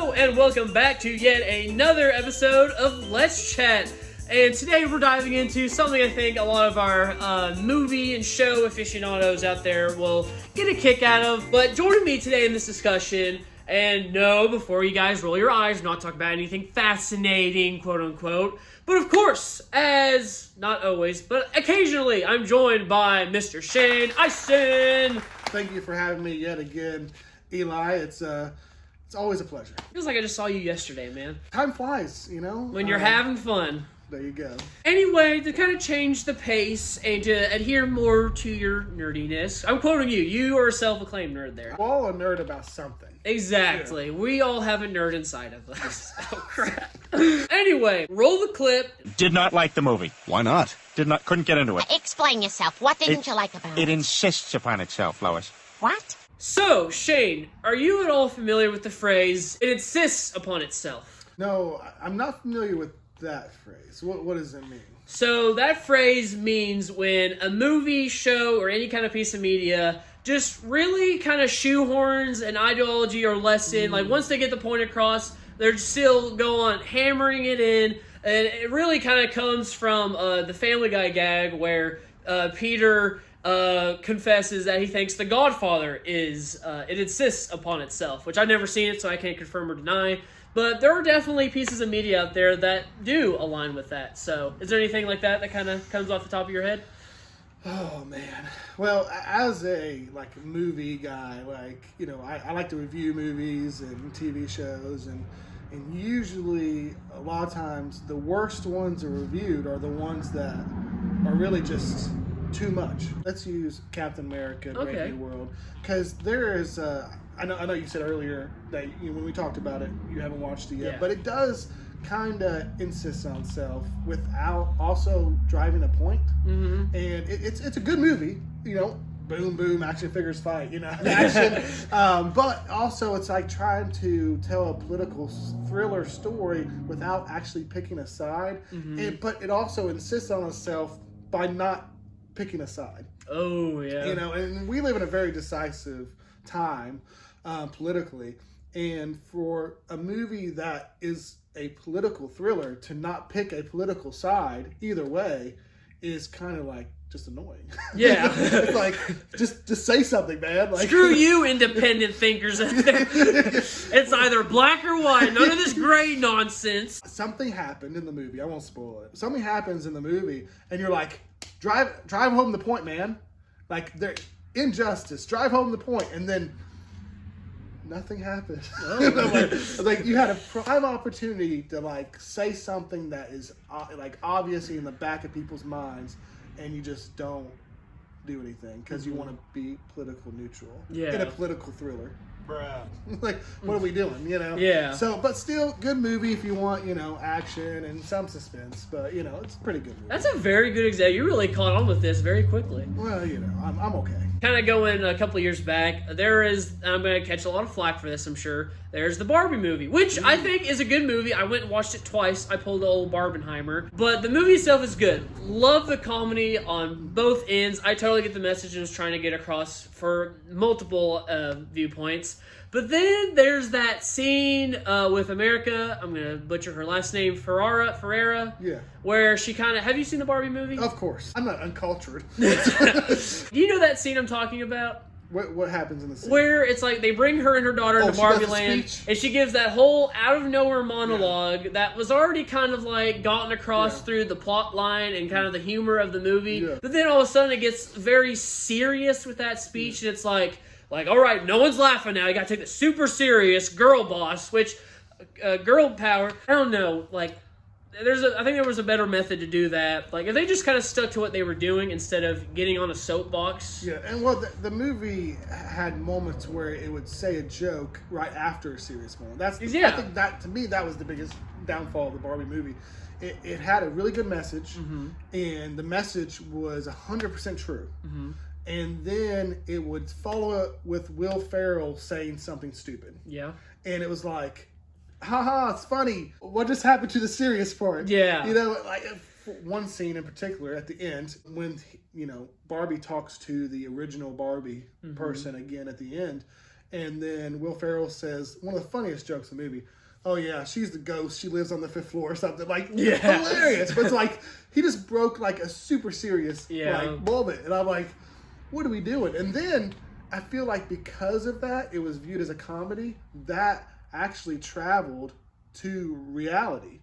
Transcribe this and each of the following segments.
Hello and welcome back to yet another episode of Let's Chat. And today we're diving into something I think a lot of our movie and show aficionados out there will get a kick out of. But joining me today in this discussion, and no, before you guys roll your eyes, I'm not talking about anything fascinating, quote unquote. But of course, as not always, but occasionally, I'm joined by Mr. Shane Ison. Thank you for having me yet again, Eli. It's always a pleasure. Feels like I just saw you yesterday, man. Time flies, you know? When you're having fun. There you go. Anyway, to kind of change the pace and to adhere more to your nerdiness, I'm quoting you. You are a self-acclaimed nerd there. We're all a nerd about something. Exactly. Yeah. We all have a nerd inside of us. Oh, crap. Anyway, roll the clip. Did not like the movie. Why not? Couldn't get into it. Explain yourself. What didn't you like about it? It insists upon itself, Lois. What? So, Shane, are you at all familiar with the phrase, it insists upon itself? No, I'm not familiar with that phrase. What does it mean? So, that phrase means when a movie, show, or any kind of piece of media just really kind of shoehorns an ideology or lesson. Like, once they get the point across, they're still go on hammering it in. And it really kind of comes from the Family Guy gag where Peter confesses that he thinks The Godfather is, it insists upon itself, which I've never seen it, so I can't confirm or deny. But there are definitely pieces of media out there that do align with that. So, is there anything like that kind of comes off the top of your head? Oh, man. Well, as a, movie guy, I like to review movies and TV shows, and usually, a lot of times, the worst ones are reviewed are the ones that are really just too much. Let's use Captain America, Brave New World, because there is, I know you said earlier that when we talked about it, you haven't watched it yet, but it does kind of insist on itself without also driving a point. Mm-hmm. And it's a good movie, boom, boom, action figures fight, action. But also it's like trying to tell a political thriller story without actually picking a side. Mm-hmm. But it also insists on itself by not picking a side. Oh, yeah. And we live in a very decisive time politically. And for a movie that is a political thriller to not pick a political side either way is kind of just annoying. Yeah. It's like, just say something, man. Screw you, independent thinkers out there. It's either black or white. None of this gray nonsense. Something happened in the movie. I won't spoil it. Something happens in the movie, and you're like, drive home the point, man. They're injustice. Drive home the point, and then nothing happened. Oh. You had a prime opportunity to say something that is obviously in the back of people's minds, and you just don't do anything because you want to be political neutral in a political thriller. Bruh. What are we doing, Yeah. So, but still, good movie if you want, action and some suspense. But, it's a pretty good movie. That's a very good example. You really caught on with this very quickly. Well, I'm okay. Kind of going a couple of years back, I'm going to catch a lot of flack for this, I'm sure. There's the Barbie movie, which I think is a good movie. I went and watched it twice. I pulled the old Barbenheimer. But the movie itself is good. Love the comedy on both ends. I totally get the message it was trying to get across for multiple viewpoints. But then there's that scene with America. I'm going to butcher her last name, Ferrera. Yeah. Where she kind of... Have you seen the Barbie movie? Of course. I'm not uncultured. Do you know that scene I'm talking about? What happens in the scene? Where it's like they bring her and her daughter to Barbie Land, and she gives that whole out-of-nowhere monologue that was already kind of gotten across through the plot line and kind of the humor of the movie. Yeah. But then all of a sudden it gets very serious with that speech, and it's like, all right, no one's laughing now. You got to take this super serious girl boss, which girl power. I don't know. I think there was a better method to do that. If they just kind of stuck to what they were doing instead of getting on a soapbox. Yeah, and the movie had moments where it would say a joke right after a serious moment. I think that, to me, that was the biggest downfall of the Barbie movie. It had a really good message, and the message was 100% true. Mm-hmm. And then it would follow it with Will Ferrell saying something stupid. Yeah. And it was like, haha, it's funny. What just happened to the serious part? Yeah. One scene in particular at the end when, Barbie talks to the original Barbie person again at the end. And then Will Ferrell says one of the funniest jokes in the movie. Oh yeah, she's the ghost. She lives on the 5th floor or something. Like, hilarious. But it's like he just broke like a super serious like moment, and I'm like, what are we doing? And then I feel like because of that, it was viewed as a comedy that actually traveled to reality.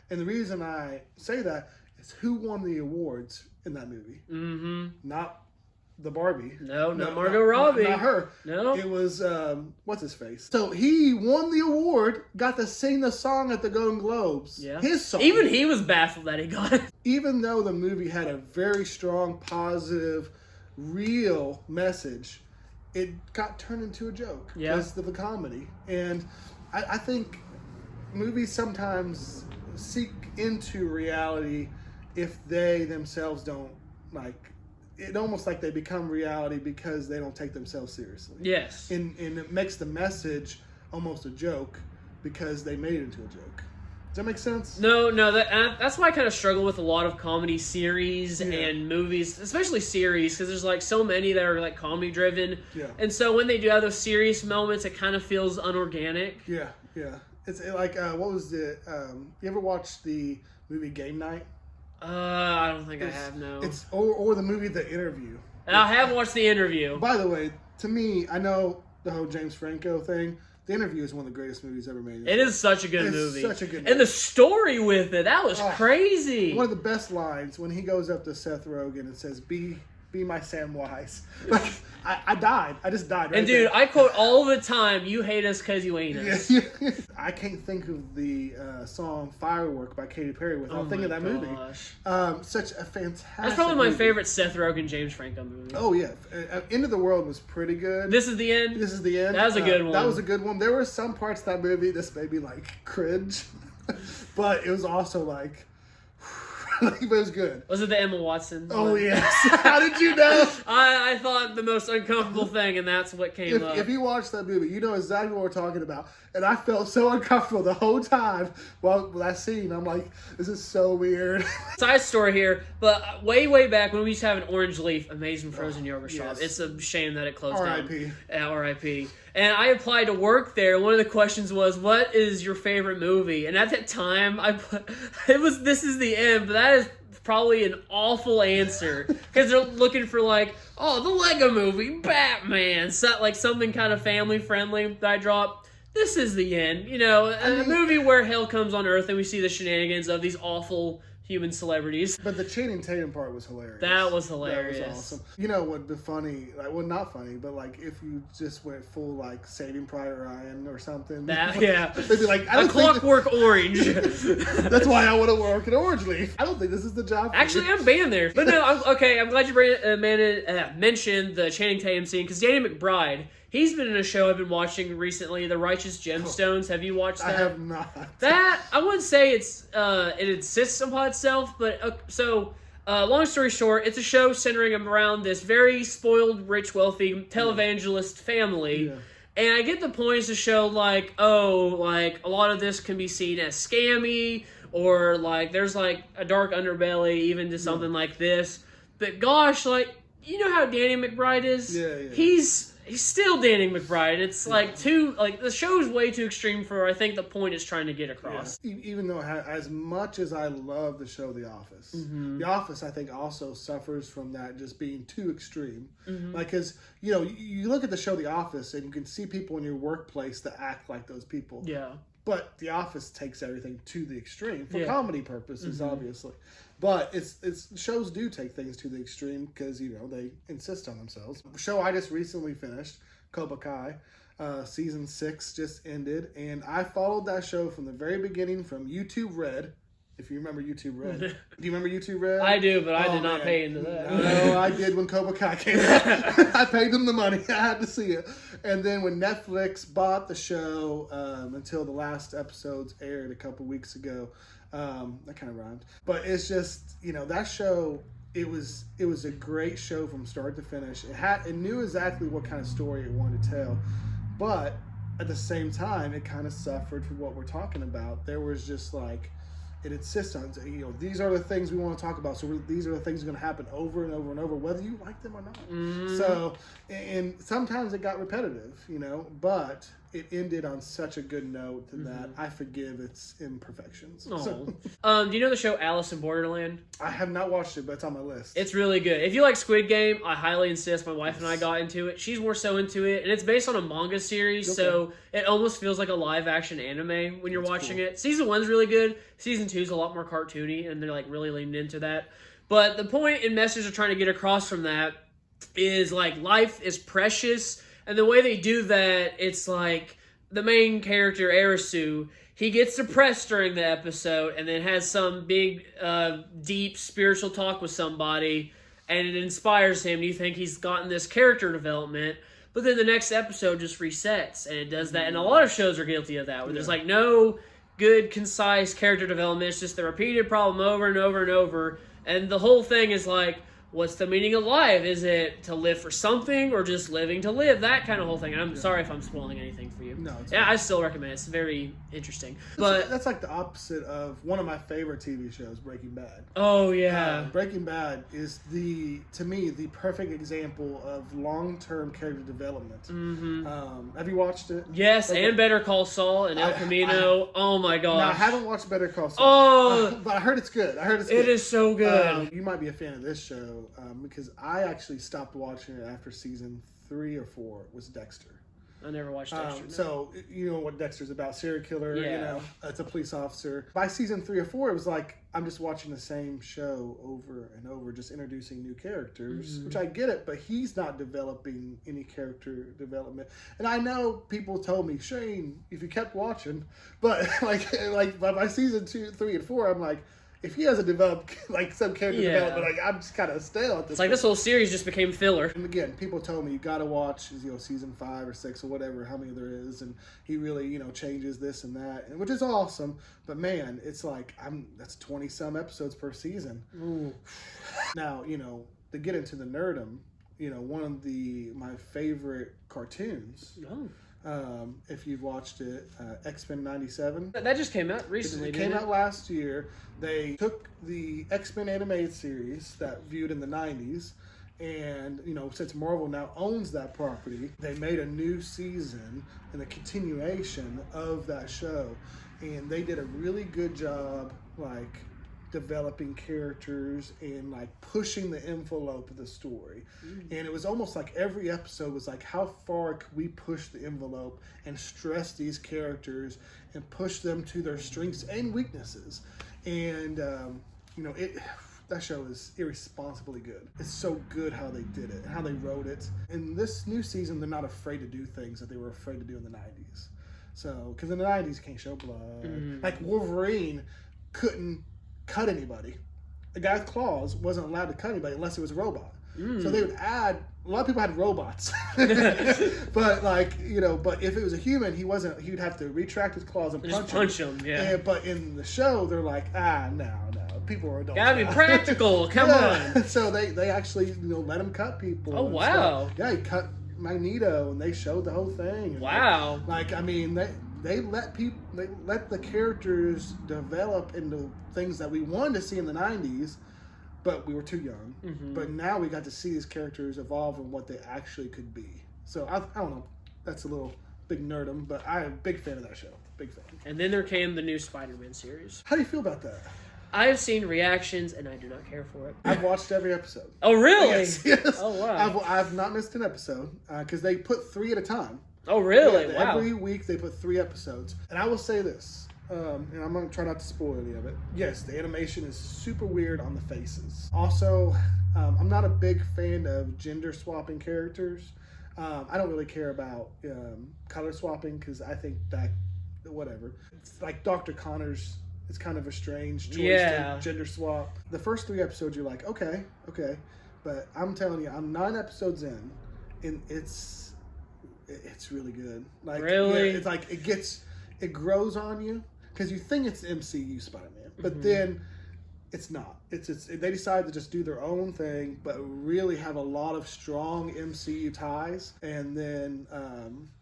And the reason I say that is who won the awards in that movie? Mm-hmm. Not the Barbie. No, Margot Robbie. Not her. No. It was, what's his face? So he won the award, got to sing the song at the Golden Globes. Yeah. His song. Even he was baffled that he got it. Even though the movie had a very strong, positive, real message, it got turned into a joke because of the comedy. And I think movies sometimes seek into reality if they themselves don't, like, it almost like they become reality because they don't take themselves seriously. Yes. And it makes the message almost a joke because they made it into a joke. Does that make sense? No, that's why I kind of struggle with a lot of comedy series and movies, especially series, because there's like so many that are like comedy driven. Yeah. And so when they do have those serious moments, it kind of feels unorganic. Yeah. It's like, what was the, you ever watched the movie Game Night? I don't think I have, no. It's or the movie The Interview. I have watched The Interview. By the way, to me, I know the whole James Franco thing. The Interview is one of the greatest movies ever made. It is such a good movie. Such a good movie. And the story with it, that was crazy. One of the best lines when he goes up to Seth Rogen and says, be my Samwise. Like, I died. I just died right And dude, there. I quote all the time, you hate us because you ain't us. I can't think of the song Firework by Katy Perry without thinking of that movie. Such a fantastic That's probably my movie. favorite Seth Rogen, James Franco movie. Oh, yeah. End of the World was pretty good. This is the end? This is the end. That was a good one. That was a good one. There were some parts of that movie that made me, like, cringe. But it was also, like... But it was good. Was it the Emma Watson? Oh, yes. How did you know? I thought the most uncomfortable thing, and that's what came up. If you watch that movie, you know exactly what we're talking about. And I felt so uncomfortable the whole time while that scene. I'm like, this is so weird. Side story here, but way back when we used to have an Orange Leaf, amazing frozen yogurt shop. It's a shame that it closed down. R.I.P. R.I.P. And I applied to work there. One of the questions was, "What is your favorite movie?" And at that time, "This is the end." But that is probably an awful answer because they're looking for like, "Oh, the Lego Movie, Batman," like something kind of family friendly. That I dropped. This is the end. You know, a movie where hell comes on earth and we see the shenanigans of these awful human celebrities. But the Channing Tatum part was hilarious. That was hilarious. That was awesome. You know what the funny, like, well, not funny, but like if you just went full like Saving Private Ryan or something. That, yeah. They'd be like, A Clockwork Orange. That's why I want to work at Orange Leaf. I don't think this is the job for Actually, you. I'm banned there. But no, I'm glad you mentioned the Channing Tatum scene because Danny McBride, he's been in a show I've been watching recently, The Righteous Gemstones. Have you watched that? I have not. That, I wouldn't say it insists upon itself, but long story short, it's a show centering around this very spoiled, rich, wealthy televangelist family. Yeah. And I get the point is to show like, a lot of this can be seen as scammy, or like there's like a dark underbelly even to something like this. But gosh, like, you know how Danny McBride is? Yeah. He's still Danny McBride. It's like the show is way too extreme for I think the point it's trying to get across. Yeah. Even though as much as I love the show The Office, The Office I think also suffers from that just being too extreme. Like, because you look at the show The Office and you can see people in your workplace that act like those people. Yeah. But The Office takes everything to the extreme for comedy purposes, obviously. But it's shows do take things to the extreme because they insist on themselves. The show I just recently finished, Cobra Kai, season 6 just ended, and I followed that show from the very beginning from YouTube Red. If you remember YouTube Red. Do you remember YouTube Red? I do, but I did not pay into that. No, I did when Cobra Kai came out. I paid them the money. I had to see it. And then when Netflix bought the show, until the last episodes aired a couple weeks ago, that kind of rhymed. But it's just, that show, it was a great show from start to finish. It knew exactly what kind of story it wanted to tell. But at the same time, it kind of suffered from what we're talking about. There was just like, it insists on, these are the things we want to talk about. So these are the things that are going to happen over and over and over, whether you like them or not. So, and sometimes it got repetitive, but it ended on such a good note that I forgive its imperfections. So, do you know the show Alice in Borderland? I have not watched it, but it's on my list. It's really good. If you like Squid Game, I highly insist. My wife and I got into it. She's more so into it, and it's based on a manga series, so it almost feels like a live-action anime when you're watching it. Season 1's really good. Season 2's a lot more cartoony, and they're like really leaning into that. But the point and message they're trying to get across from that is like life is precious, and the way they do that, it's like the main character Arisu, he gets depressed during the episode and then has some big, deep spiritual talk with somebody, and it inspires him. You think he's gotten this character development, but then the next episode just resets, and it does that. And a lot of shows are guilty of that, where there's like no good, concise character development. It's just the repeated problem over and over and over, and the whole thing is like, what's the meaning of life? Is it to live for something or just living to live? That kind of whole thing. And I'm sorry if I'm spoiling anything for you. No, it's yeah, I still recommend it. It's very interesting. But that's like the opposite of one of my favorite TV shows, Breaking Bad. Oh, yeah. Breaking Bad is to me, the perfect example of long-term character development. Have you watched it? Yes, and Better Call Saul and El Camino. Oh, my gosh. No, I haven't watched Better Call Saul. Oh. But I heard it's good. It is so good. You might be a fan of this show. Because I actually stopped watching it after season 3 or 4 was Dexter. I never watched Dexter. No. So, you know what Dexter's about, serial killer, Yeah. It's a police officer. By season 3 or 4, it was like, I'm just watching the same show over and over, just introducing new characters, which I get it, but he's not developing any character development. And I know people told me, Shane, if you kept watching, but like by season 2, 3, and 4, I'm like, if he hasn't developed like some character development, like I'm just kind of stale at this. It's like this whole series just became filler. And again, people told me you got to watch, season 5 or 6 or whatever, how many there is, and he really, changes this and that, and which is awesome. But man, it's like that's 20 some episodes per season. Ooh. Now, to get into the nerdum, one of my favorite cartoons. Oh. If you've watched it, X-Men 97. That just came out recently. It came out last year. They took the X-Men animated series that viewed in the 90s, and since Marvel now owns that property, they made a new season and a continuation of that show, and they did a really good job, developing characters and pushing the envelope of the story. And it was almost like every episode was like, how far could we push the envelope and stress these characters and push them to their strengths and weaknesses. And that show is irresponsibly good. It's so good how they did it, how they wrote it. In this new season, they're not afraid to do things that they were afraid to do in the 90s. So, because in the 90s, you can't show blood. Like Wolverine couldn't cut anybody. A guy with claws wasn't allowed to cut anybody unless it was a robot. So they would add, a lot of people had robots. But but if it was a human, he'd have to retract his claws and punch him. Yeah. But in the show, they're like, no. People are adults. Gotta be practical. Come on. So they actually, let him cut people. Oh, wow. Yeah, he cut Magneto and they showed the whole thing. Wow. They let the characters develop into things that we wanted to see in the 90s, but we were too young. But now we got to see these characters evolve and what they actually could be. So I don't know. That's a little big nerdum, but I'm a big fan of that show. Big fan. And then there came the new Spider-Man series. How do you feel about that? I have seen reactions, and I do not care for it. I've watched every episode. Oh, really? Yes. Oh, wow. I've not missed an episode because they put 3 at a time. Oh, really? Yeah, wow. Every week they put 3 episodes. And I will say this, and I'm going to try not to spoil any of it. Yes, the animation is super weird on the faces. Also, I'm not a big fan of gender swapping characters. I don't really care about color swapping because I think that, whatever. It's like Dr. Connors. It's kind of a strange choice to gender swap. The first 3 episodes, you're like, okay. But I'm telling you, I'm 9 episodes in, and it's really good. Really? Yeah, it's like it grows on you because you think it's MCU Spider-Man, but then it's not. They decide to just do their own thing, but really have a lot of strong MCU ties. And then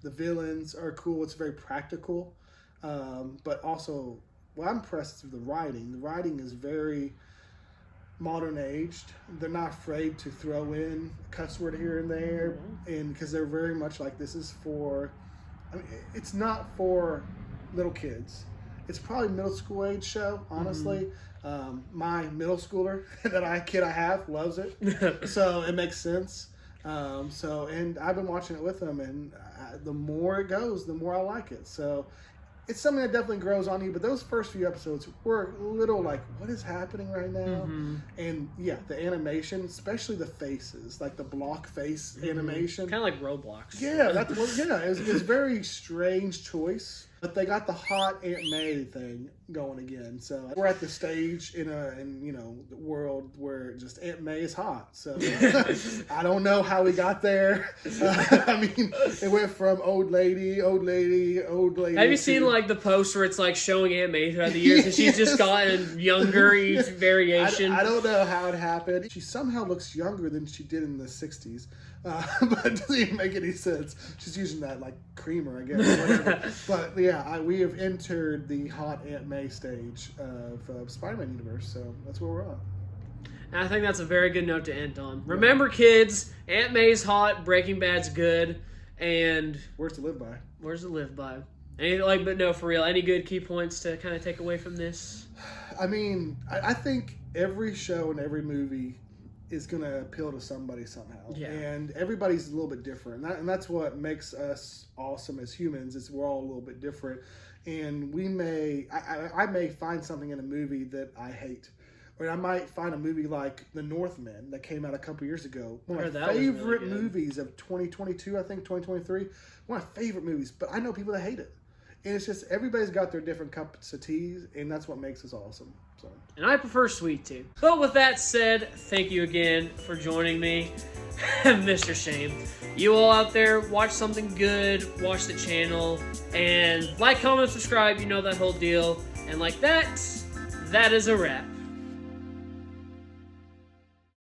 the villains are cool. It's very practical, but also what I'm impressed with the writing. The writing is very modern aged. They're not afraid to throw in a cuss word here and there, and because they're very much like, this is for, I mean, it's not for little kids. It's probably middle school age show, honestly. My middle schooler that I have loves it, so it makes sense. And I've been watching it with them, and the more it goes, the more I like it. So it's something that definitely grows on you. But those first few episodes were a little like, what is happening right now? And yeah, the animation, especially the faces, like the block face animation, kind of like Roblox. Yeah, it was a very strange choice. But they got the hot Aunt May thing going again. So we're at the stage in the world where just Aunt May is hot. So I don't know how we got there. I mean, it went from old lady. Have you seen like the post where it's like showing Aunt May throughout the years and she's just gotten younger each variation? I don't know how it happened. She somehow looks younger than she did in the 60s. But it doesn't even make any sense. She's using that like creamer, I guess. Whatever. But yeah, we have entered the hot Aunt May stage of Spider-Man universe, so that's where we're at. And I think that's a very good note to end on. Remember, kids, Aunt May's hot, Breaking Bad's good, and Words to live by. Words to live by. But no, for real, any good key points to kind of take away from this? I mean, I think every show and every movie is going to appeal to somebody somehow. Yeah. And everybody's a little bit different. And that's what makes us awesome as humans, is we're all a little bit different. And I may find something in a movie that I hate. Or I might find a movie like The Northman that came out a couple years ago. One of my favorite movies of 2022, I think, 2023. One of my favorite movies. But I know people that hate it. And it's just, everybody's got their different cups of tea, and that's what makes us awesome. So. And I prefer sweet tea. But with that said, thank you again for joining me, Mr. Shane. You all out there, watch something good, watch the channel, and like, comment, subscribe, you know that whole deal. And like that is a wrap.